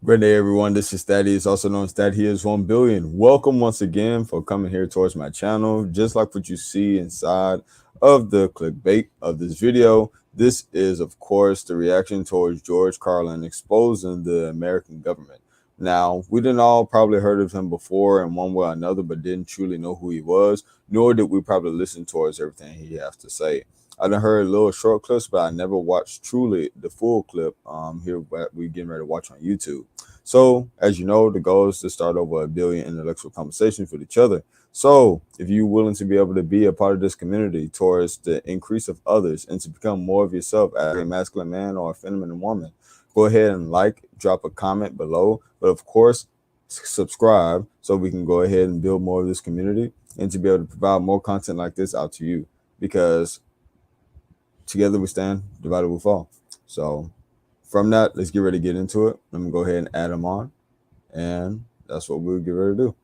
Good day, everyone. This is Thaddeus, also known as Thad Here's 1 billion. Welcome once again for coming here towards my channel. Just like what you see inside of the clickbait of this video, this is, of course, the reaction towards George Carlin exposing the American government. Now, we didn't all probably heard of him before in one way or another, but didn't truly know who he was, nor did we probably listen towards everything he has to say. I done heard little short clips, but I never watched truly the full clip here what we getting ready to watch on YouTube. So, as you know, the goal is to start over 1 billion intellectual conversations with each other. So, if you're willing to be able to be a part of this community towards the increase of others and to become more of yourself as a masculine man or a feminine woman, go ahead and drop a comment below. But of course, subscribe so we can go ahead and build more of this community and to be able to provide more content like this out to you. Because together we stand, divided we fall. So, from that, let's get ready to get into it. Let me go ahead and add them on, and that's what we'll get ready to do.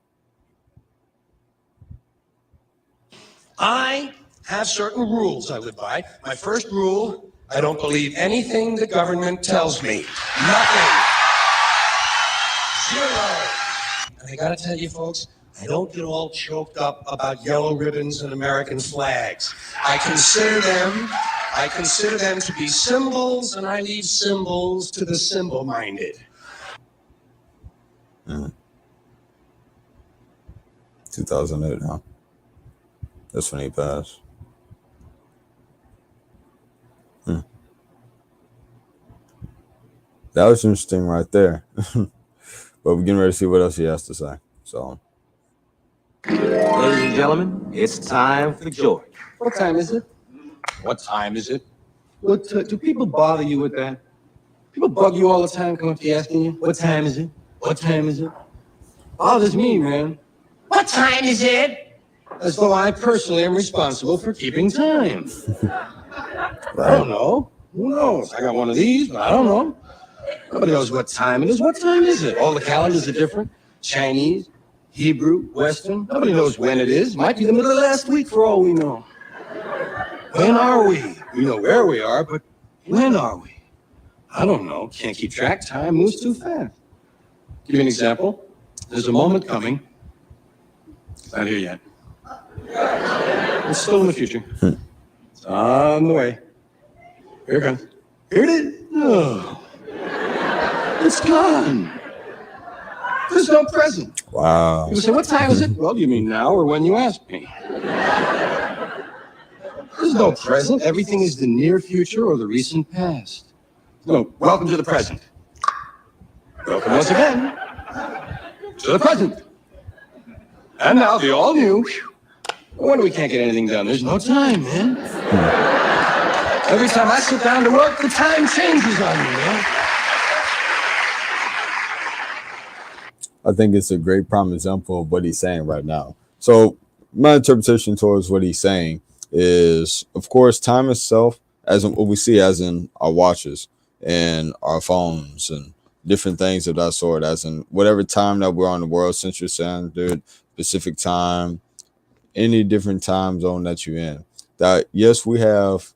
I have certain rules I live by. My first rule, I don't believe anything the government tells me. Nothing. Zero. And I gotta tell you folks, I don't get all choked up about yellow ribbons and American flags. I consider them to be symbols, and I leave symbols to the symbol-minded. 2008, huh? That's when he passed. That was interesting right there. But we're getting ready to see what else he has to say. So, ladies and gentlemen, it's time for George. What time is it? What time is it? Look, do people bother you with that? People bug you all the time, come up to you asking you, what time is it? What time is it? Bothers me, man. What time is it? As though I personally am responsible for keeping time. I don't know. Who knows? I got one of these, but I don't know. Nobody knows what time it is. What time is it? All the calendars are different. Chinese, Hebrew, Western. Nobody knows when it is. Might be the middle of last week for all we know. When are we? We know where we are, but when are we? I don't know. Can't keep track. Time moves too fast. Give you an example. There's a moment coming. It's not here yet. It's still in the future. It's on the way. Here it comes. Here it is. Oh. It's gone. There's no present. wow. People say, what time is it? Well, you mean now or when you ask me? There's no present. Everything is the near future or the recent past. No, welcome to the present. Welcome once again to the present. And now the all new. No wonder we can't get anything done. There's no time, man. Every time I sit down to work, the time changes on me, man. I think it's a great prime example of what he's saying right now. So, my interpretation towards what he's saying is, of course, time itself, as in what we see as in our watches and our phones and different things of that sort, as in whatever time that we're on the World Central Standard, Pacific time, any different time zone that you're in. That, yes, we have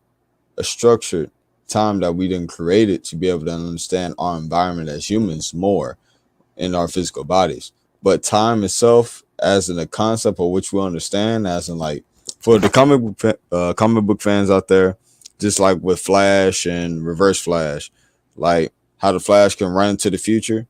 a structured time that we didn't create it to be able to understand our environment as humans more in our physical bodies. But time itself, as in a concept of which we understand, as in like for the comic book fans out there, just like with Flash and Reverse Flash, like how the Flash can run into the future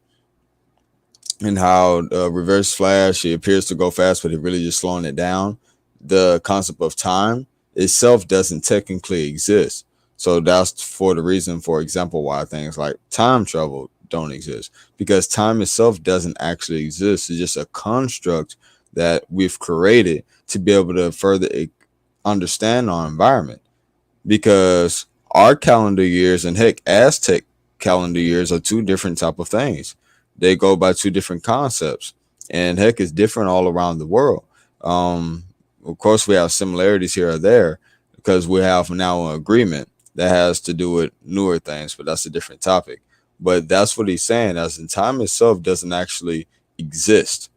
and how Reverse Flash, he appears to go fast, but he really just slowing it down. The concept of time itself doesn't technically exist. So that's for the reason, for example, why things like time travel don't exist, because time itself doesn't actually exist. It's just a construct that we've created to be able to further understand our environment, because our calendar years and heck Aztec calendar years are two different type of things. They go by two different concepts, and heck is different all around the world. Of course, we have similarities here or there because we have now an agreement that has to do with newer things, but that's a different topic. But that's what he's saying, as in time itself doesn't actually exist.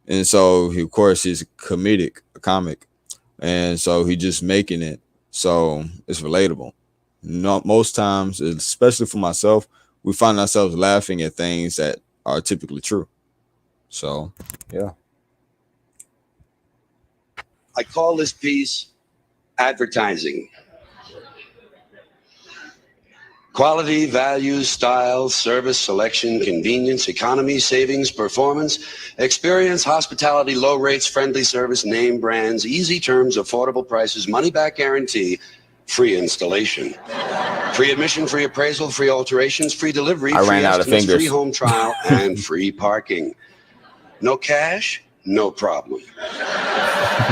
And so, of course, he's a comic. And so he just making it so it's relatable. Not most times, especially for myself, we find ourselves laughing at things that are typically true. So, yeah. I call this piece advertising. Quality, value, style, service, selection, convenience, economy, savings, performance, experience, hospitality, low rates, friendly service, name brands, easy terms, affordable prices, money back guarantee, free installation. Free admission, free appraisal, free alterations, free delivery, I free ran out of estimates, free fingers. home trial, and free parking. No cash? No problem.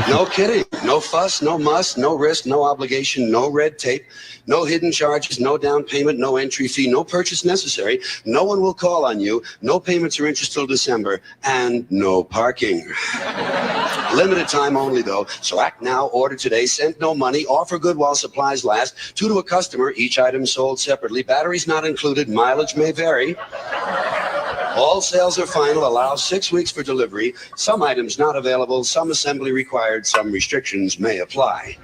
No kidding. No fuss, no muss, no risk, no obligation, no red tape, no hidden charges, no down payment, no entry fee, no purchase necessary. No one will call on you. No payments or interest till December, and no parking. Limited time only, though. So act now, order today, send no money, offer good while supplies last. 2 to a customer, each item sold separately. Batteries not included, mileage may vary. All sales are final, allow 6 weeks for delivery. Some items not available, some assembly required, some restrictions may apply.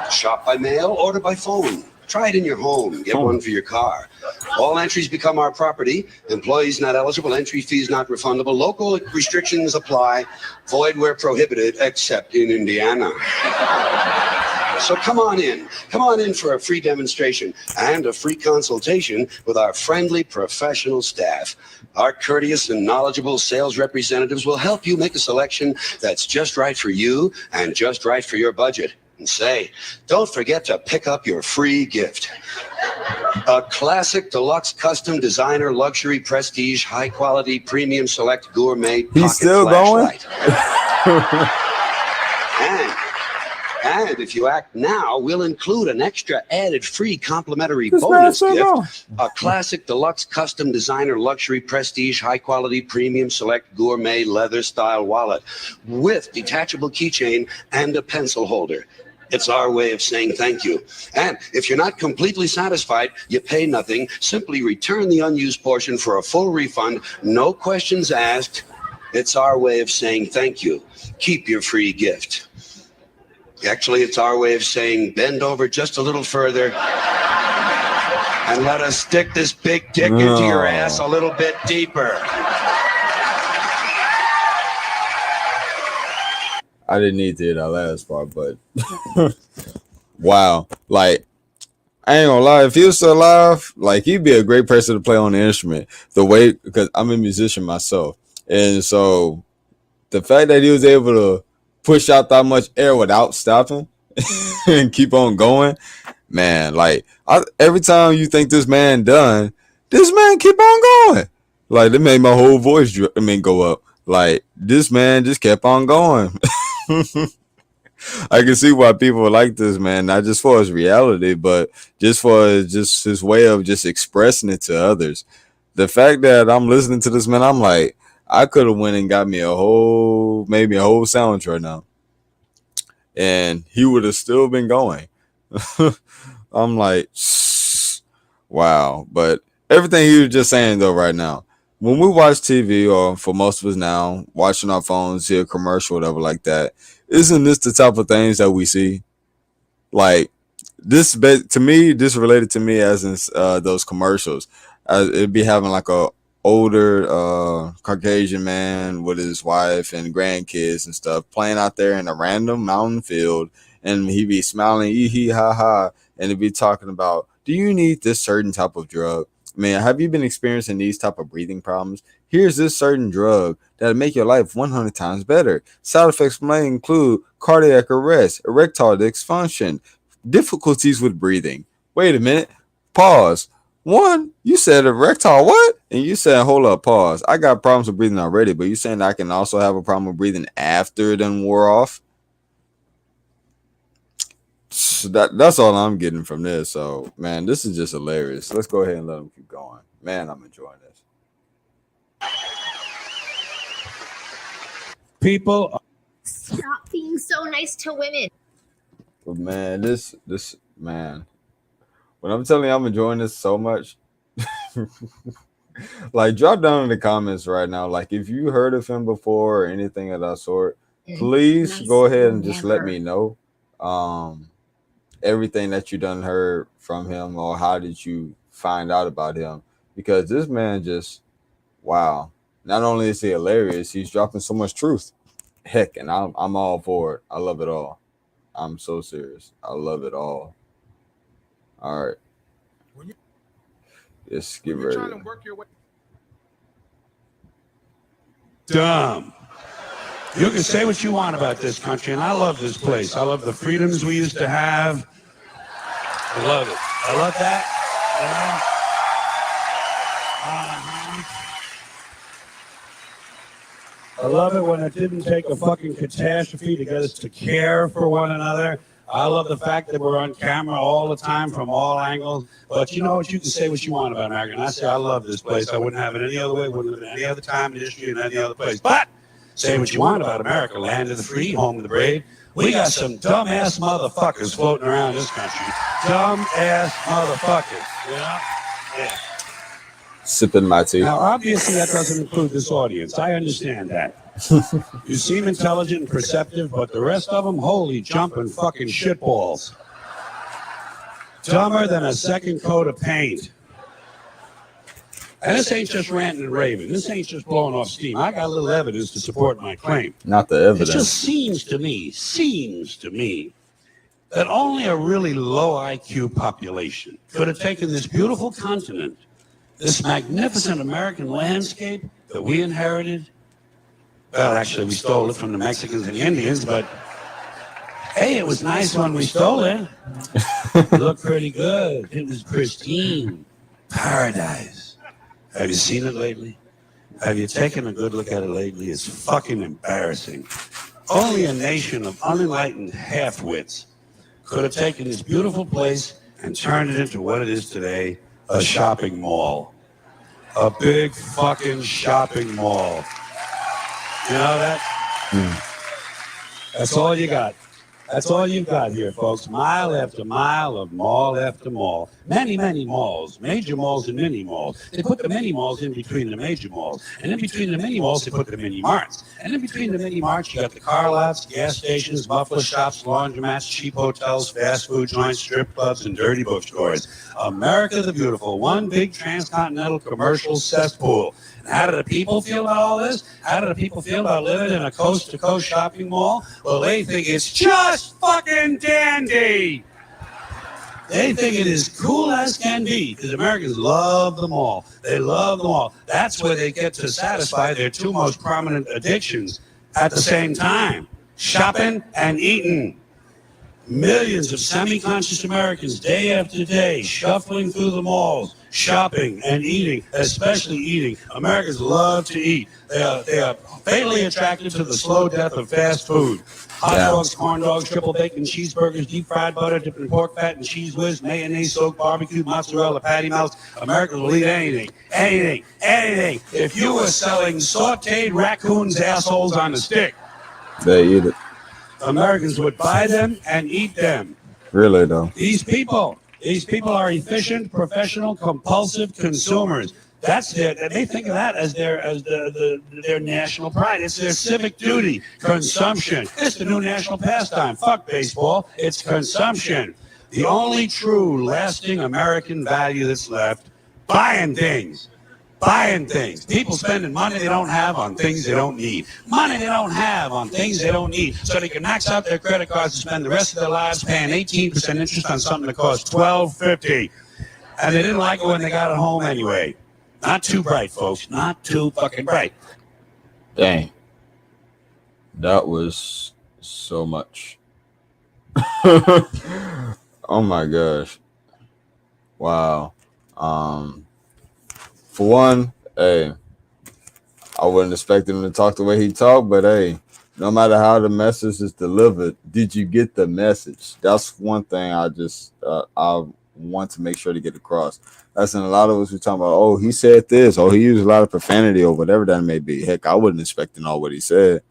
Shop by mail, order by phone. Try it in your home, get one for your car. All entries become our property. Employees not eligible, entry fees not refundable. Local restrictions apply. Void where prohibited, except in Indiana. So come on in for a free demonstration and a free consultation with our friendly professional staff. Our courteous and knowledgeable sales representatives will help you make a selection that's just right for you and just right for your budget. And say, don't forget to pick up your free gift. A classic, deluxe, custom, designer, luxury, prestige, high quality, premium, select, gourmet pocket He's still flashlight. going. And if you act now, we'll include an extra added free complimentary This bonus man's still gift. A classic, deluxe, custom, designer, luxury, prestige, high quality, premium, select, gourmet, leather style wallet with detachable keychain and a pencil holder. It's our way of saying thank you. And if you're not completely satisfied, you pay nothing. Simply return the unused portion for a full refund. No questions asked. It's our way of saying thank you. Keep your free gift. Actually, it's our way of saying bend over just a little further and let us stick this big dick into your ass a little bit deeper. I didn't need to hear that last part, but wow. Like, I ain't gonna lie, if he was still alive, like, he'd be a great person to play on the instrument. The way, because I'm a musician myself. And so the fact that he was able to push out that much air without stopping and keep on going, man, like, every time you think this man done, this man keep on going. Like, it made my whole voice go up. Like, this man just kept on going. I can see why people like this man, not just for his reality, but just for just his way of just expressing it to others. The fact that I'm listening to this man, I'm like, I could have went and got me maybe a whole sandwich right now, and he would have still been going. I'm like, wow. But everything he was just saying though, right now, when we watch TV, or for most of us now, watching our phones, see a commercial, whatever like that, isn't this the type of things that we see? Like, to me, this related to me as in those commercials. It'd be having like a older Caucasian man with his wife and grandkids and stuff playing out there in a random mountain field, and he'd be smiling, ee hee ha ha, and he'd be talking about, do you need this certain type of drug? Man, have you been experiencing these type of breathing problems? Here's this certain drug that'll make your life 100 times better. Side effects may include cardiac arrest, erectile dysfunction, difficulties with breathing. Wait a minute. Pause. One, you said erectile what? And you said, hold up, pause. I got problems with breathing already, but you saying I can also have a problem with breathing after it done wore off? That's all I'm getting from this. So, man, this is just hilarious. Let's go ahead and let them keep going. Man, I'm enjoying this. People. Stop being so nice to women. But man, this man, when I'm telling you I'm enjoying this so much, like, drop down in the comments right now. Like, if you heard of him before or anything of that sort, please Nice go ahead and just let never. me know. Everything that you done heard from him, or how did you find out about him? because this man just wow. Not only is he hilarious, he's dropping so much truth. Heck, and I'm all for it. I love it all. I'm so serious. I love it all. All right, let's get ready. Dumb. You can say what you want about this country, and I love this place. I love the freedoms we used to have. I love it. I love that. You know? I love it when it didn't take a fucking catastrophe to get us to care for one another. I love the fact that we're on camera all the time from all angles. But you know what? You can say what you want about America. And I say I love this place. I wouldn't have it any other way. Wouldn't have it any other time in history in any other place. But say what you want about America, land of the free, home of the brave. We got some dumbass motherfuckers floating around this country. Dumbass motherfuckers. You know? Yeah. Sipping my tea. Now, obviously, that doesn't include this audience. I understand that. You seem intelligent and perceptive, but the rest of them, holy jumping fucking shitballs. Dumber than a second coat of paint. And this ain't just ranting and raving. This ain't just blowing off steam. I got a little evidence to support my claim. Not the evidence. It just seems to me, that only a really low IQ population could have taken this beautiful continent, this magnificent American landscape that we inherited. Well, actually, we stole it from the Mexicans and the Indians, but hey, it was nice when we stole it. It looked pretty good. It was pristine. Paradise. Have you seen it lately? Have you taken a good look at it lately? It's fucking embarrassing. Only a nation of unenlightened half-wits could have taken this beautiful place and turned it into what it is today, a shopping mall. A big fucking shopping mall. You know that? That's all you got. That's all you've got here, folks. Mile after mile of mall after mall. Many, many malls. Major malls and mini malls. They put the mini malls in between the major malls. And in between the mini malls, they put the mini marts. And in between the mini marts, you got the car lots, gas stations, muffler shops, laundromats, cheap hotels, fast food joints, strip clubs, and dirty bookstores. America the Beautiful. One big transcontinental commercial cesspool. And how do the people feel about all this? How do the people feel about living in a coast-to-coast shopping mall? Well, they think it's just fucking dandy. They think it is cool as can be because Americans love them all. They love them all. That's where they get to satisfy their two most prominent addictions at the same time, shopping and eating. Millions of semi-conscious Americans, day after day, shuffling through the malls, shopping and eating, especially eating. Americans love to eat. They are fatally attracted to the slow death of fast food. Hot dogs, corn dogs, triple bacon, cheeseburgers, deep fried butter, dipped in pork fat and cheese whiz, mayonnaise, soaked barbecue, mozzarella, patty melts. Americans will eat anything. If you were selling sauteed raccoons' assholes on a stick, they eat it. Americans would buy them and eat them. Really, though. These people are efficient, professional, compulsive consumers. That's they think of that as their national pride. It's their civic duty. Consumption. It's the new national pastime. Fuck baseball. It's consumption. The only true, lasting American value that's left, buying things. Buying things. People spending money they don't have on things they don't need. Money they don't have on things they don't need. So they can max out their credit cards and spend the rest of their lives paying 18% interest on something that costs $12.50. And they didn't like it when they got it home anyway. Not too bright, folks. Not too fucking bright. Dang. That was so much. Oh my gosh. Wow. For one, hey, I wouldn't expect him to talk the way he talked, but hey, no matter how the message is delivered, did you get the message? That's one thing I want to make sure to get across. That's in a lot of us who talking about, oh, he said this, oh, he used a lot of profanity or whatever that may be. Heck, I wasn't expecting all what he said.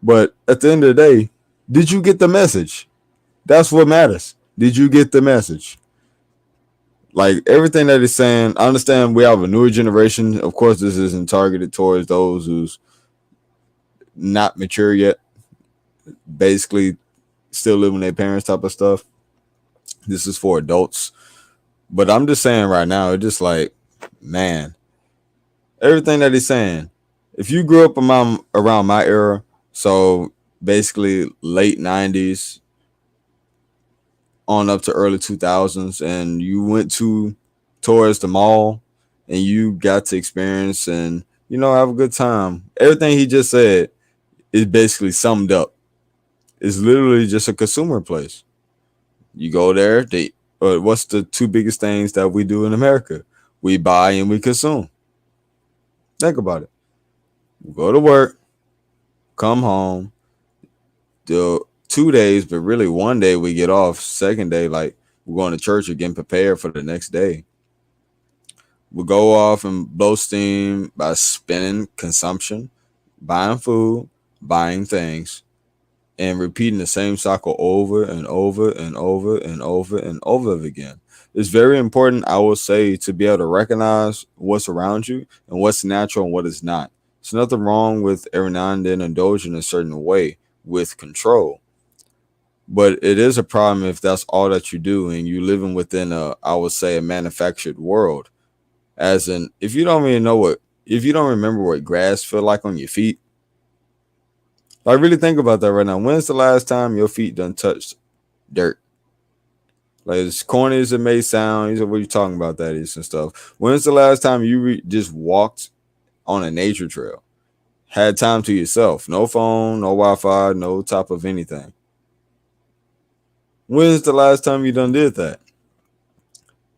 But at the end of the day, did you get the message? That's what matters. Did you get the message? Like everything that he's saying, I understand we have a newer generation. Of course, this isn't targeted towards those who's not mature yet, basically still living with their parents type of stuff. This is for adults. But I'm just saying right now, it's just like Man, everything that he's saying. If you grew up around my era, so basically late '90s on up to early 2000s, and you went to towards the mall and you got to experience and have a good time. Everything he just said is basically summed up. It's literally just a consumer place. You go there, what's the two biggest things that we do in America? We buy and we consume. Think about it. We go to work, come home, do 2 days, but really one day we get off. Second day, like we're going to church or getting prepared for the next day. We go off and blow steam by spending consumption, buying food, buying things, and repeating the same cycle over and over and over and over and over again. It's very important, I will say, to be able to recognize what's around you and what's natural and what is not. There's nothing wrong with every now and then indulging in a certain way with control. But it is a problem if that's all that you do and you living within I would say, a manufactured world. As in, if you don't if you don't remember what grass feel like on your feet, like really think about that right now. When's the last time your feet done touched dirt? Like as corny as it may sound, you said, what are you talking about that is and stuff. When's the last time you just walked on a nature trail? Had time to yourself. No phone, no Wi-Fi, no type of anything. When's the last time you done did that?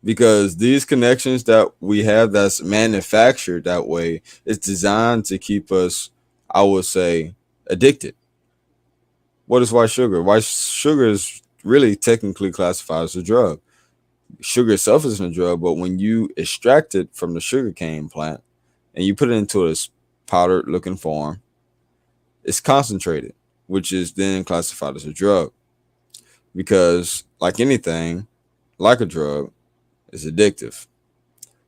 Because these connections that we have that's manufactured that way is designed to keep us, I would say, addicted. What is white sugar? White sugar is really technically classified as a drug. Sugar itself isn't a drug, but when you extract it from the sugarcane plant and you put it into a powdered looking form, it's concentrated, which is then classified as a drug. Because like anything, like a drug, it's addictive.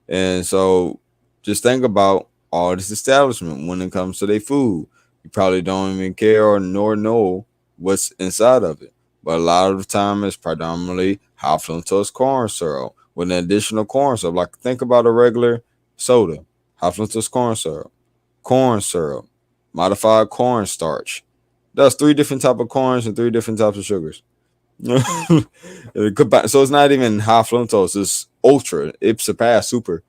And so just think about all this establishment when it comes to their food. You probably don't even care or nor know what's inside of it. But a lot of the time it's predominantly high fructose corn syrup with an additional corn syrup. Like think about a regular soda, high fructose corn syrup, modified cornstarch. That's three different types of corns and three different types of sugars. So it's not even high fructose, it's ultra, it surpassed super.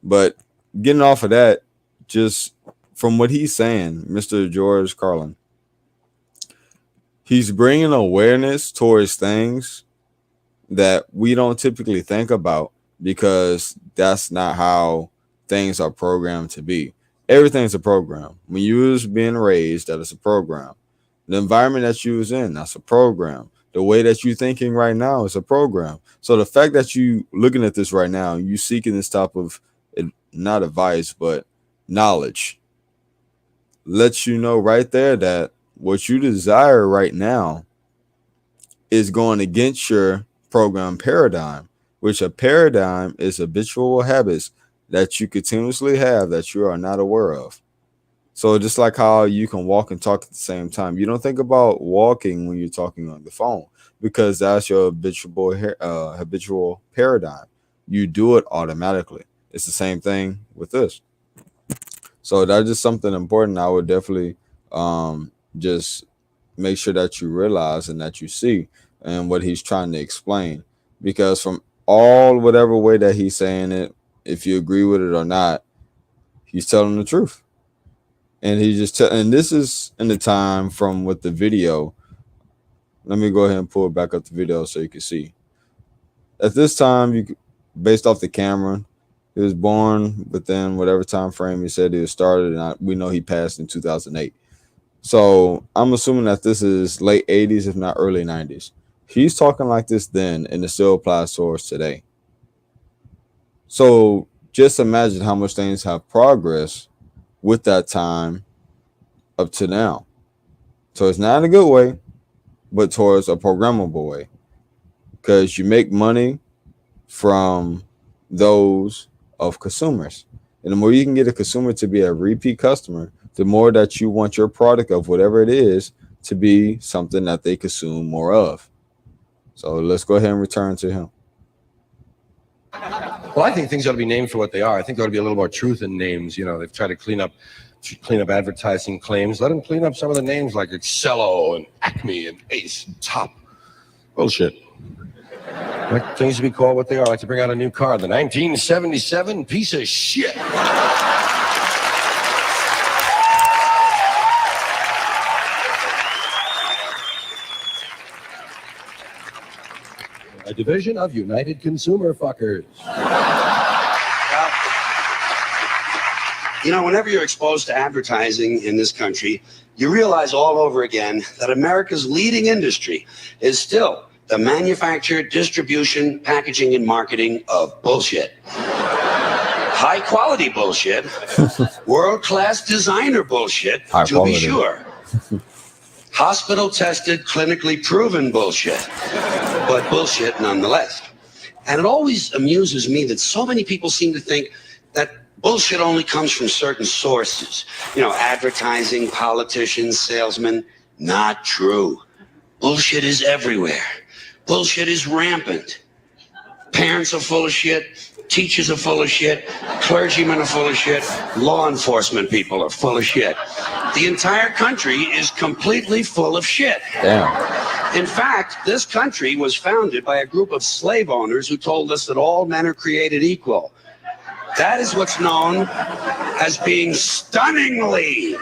But getting off of that, just from what he's saying, Mr. George Carlin, he's bringing awareness towards things that we don't typically think about because that's not how things are programmed to be. Everything's a program. When you was being raised, that is a program. The environment that you was in, that's a program. The way that you're thinking right now is a program. So the fact that you looking at this right now, you seeking this type of not advice, but knowledge, lets you know right there that what you desire right now is going against your program paradigm, which a paradigm is habitual habits that you continuously have that you are not aware of. So just like how you can walk and talk at the same time, you don't think about walking when you're talking on the phone because that's your habitual paradigm. You do it automatically. It's the same thing with this. So that's just something important. I would definitely just make sure that you realize and that you see and what he's trying to explain. Because from whatever way that he's saying it, if you agree with it or not, he's telling the truth. And and this is in the time from with the video. Let me go ahead and pull back up the video so you can see. At this time, based off the camera, he was born within whatever time frame he said he was started, and we know he passed in 2008. So I'm assuming that this is late 80s, if not early 90s. He's talking like this then, and it still applies to us today. So just imagine how much things have progressed with that time up to now. So it's not in a good way, but towards a programmable way. Because you make money from those of consumers. And the more you can get a consumer to be a repeat customer, the more that you want your product of whatever it is to be something that they consume more of. So let's go ahead and return to him. Well, I think things ought to be named for what they are. I think there ought to be a little more truth in names. You know, they've tried to clean up advertising claims. Let them clean up some of the names like Excello and Acme and Ace and Top. Bullshit. I like things to be called what they are. I like to bring out a new car, the 1977 piece of shit. A division of United Consumer Fuckers. You know, whenever you're exposed to advertising in this country, you realize all over again that America's leading industry is still the manufacture, distribution, packaging, and marketing of bullshit. High quality bullshit, world-class designer bullshit, High to quality. be sure. Hospital tested, clinically proven bullshit, but bullshit nonetheless. And it always amuses me that so many people seem to think that bullshit only comes from certain sources. You know, advertising, politicians, salesmen. Not true. Bullshit is everywhere. Bullshit is rampant. Parents are full of shit. Teachers are full of shit. Clergymen are full of shit. Law enforcement people are full of shit. The entire country is completely full of shit. Damn. In fact, this country was founded by a group of slave owners who told us that all men are created equal. That is what's known as being stunningly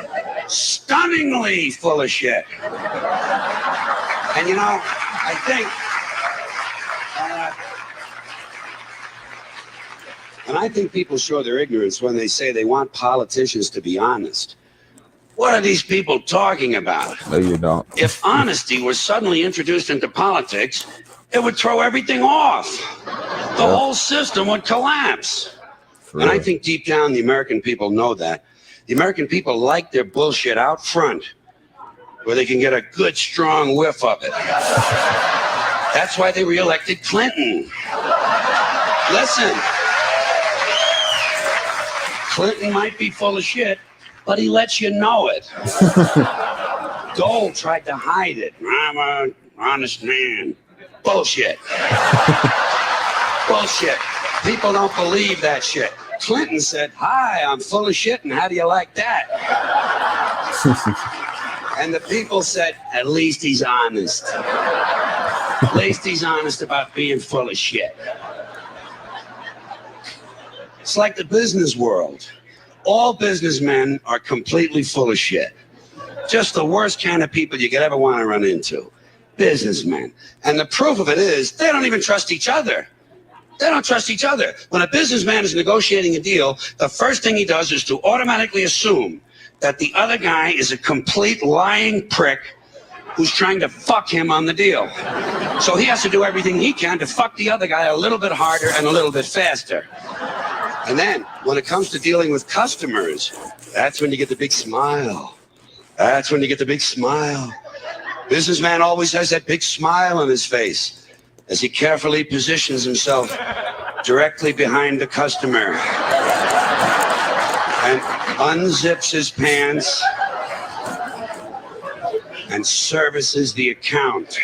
full of shit. And you know, I think, and I think people show their ignorance when they say they want politicians to be honest. What are these people talking about? No, you don't. If honesty were suddenly introduced into politics, it would throw everything off. The whole system would collapse. For And I real. think deep down the American people know that. The American people like their bullshit out front, where they can get a good, strong whiff of it. That's why they reelected Clinton. Listen, Clinton might be full of shit, but he lets you know it. Dole tried to hide it. I'm an honest man. Bullshit. Bullshit. People don't believe that shit. Clinton said, "Hi, I'm full of shit, and how do you like that?" And the people said, "At least he's honest. At least he's honest about being full of shit." It's like the business world. All businessmen are completely full of shit. Just the worst kind of people you could ever want to run into. Businessmen. And the proof of it is they don't even trust each other. They don't trust each other. When a businessman is negotiating a deal, the first thing he does is to automatically assume that the other guy is a complete lying prick who's trying to fuck him on the deal. So he has to do everything he can to fuck the other guy a little bit harder and a little bit faster. And then, when it comes to dealing with customers, that's when you get the big smile. That's when you get the big smile. Businessman always has that big smile on his face as he carefully positions himself directly behind the customer and unzips his pants and services the account.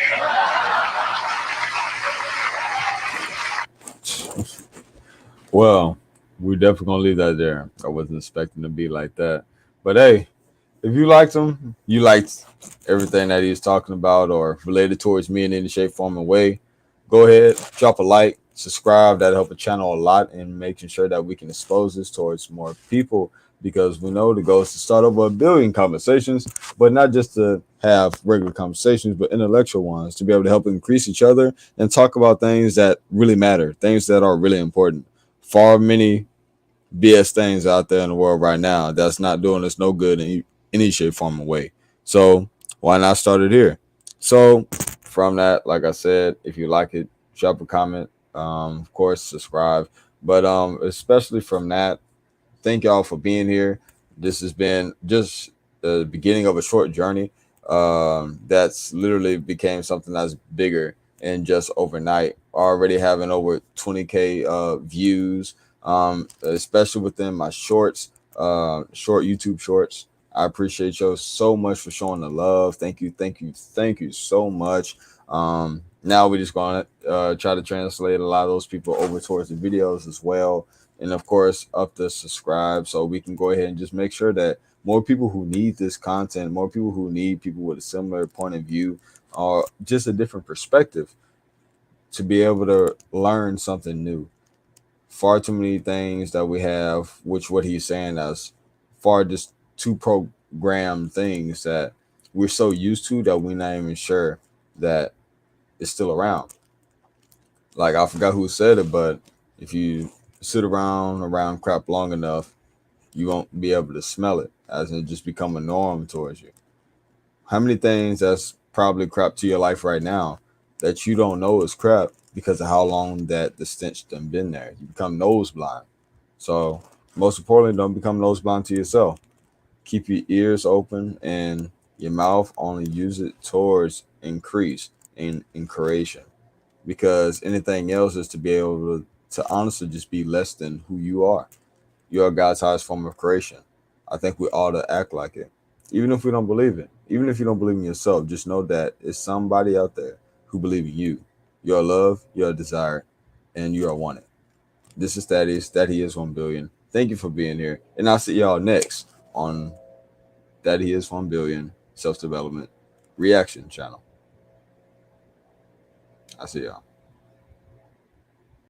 Well, we're definitely gonna leave that there. I wasn't expecting to be like that. But hey, if you liked him, you liked everything that he was talking about or related towards me in any shape, form, or way, go ahead, drop a like, subscribe. That'll help the channel a lot in making sure that we can expose this towards more people, because we know the goal is to start over 1 billion conversations, but not just to have regular conversations, but intellectual ones, to be able to help increase each other and talk about things that really matter, things that are really important. Far many BS things out there in the world right now that's not doing us no good in any shape, form, or way. So why not start it here? So from that, like I said, if you like it, drop a comment. Of course, subscribe. But especially from that, thank y'all for being here. This has been just the beginning of a short journey that's literally became something that's bigger and just overnight. Already having over 20K views, especially within my shorts, short YouTube shorts. I appreciate you so much for showing the love. Thank you so much. Now we're just going to try to translate a lot of those people over towards the videos as well. And of course, up to subscribe so we can go ahead and just make sure that more people who need this content, more people who need people with a similar point of view or just a different perspective to be able to learn something new. Far too many things that we have, which what he's saying as far just too programmed things that we're so used to that we're not even sure that it's still around. Like I forgot who said it, but if you sit around crap long enough, you won't be able to smell it, as it just become a norm towards you. How many things that's probably crap to your life right now that you don't know is crap because of how long that the stench done been there? You become nose blind. So most importantly, don't become nose blind to yourself. Keep your ears open and your mouth only use it towards increase in creation, because anything else is to be able to honestly just be less than who you are. You are God's highest form of creation. I think we ought to act like it. Even if we don't believe it, even if you don't believe in yourself, just know that it's somebody out there who believes in you. You're loved, you're desired, and you are wanted. This is Thaddeus. That he is 1 billion. Thank you for being here. And I'll see y'all next on That He Is 1 billion self development reaction channel. I see y'all.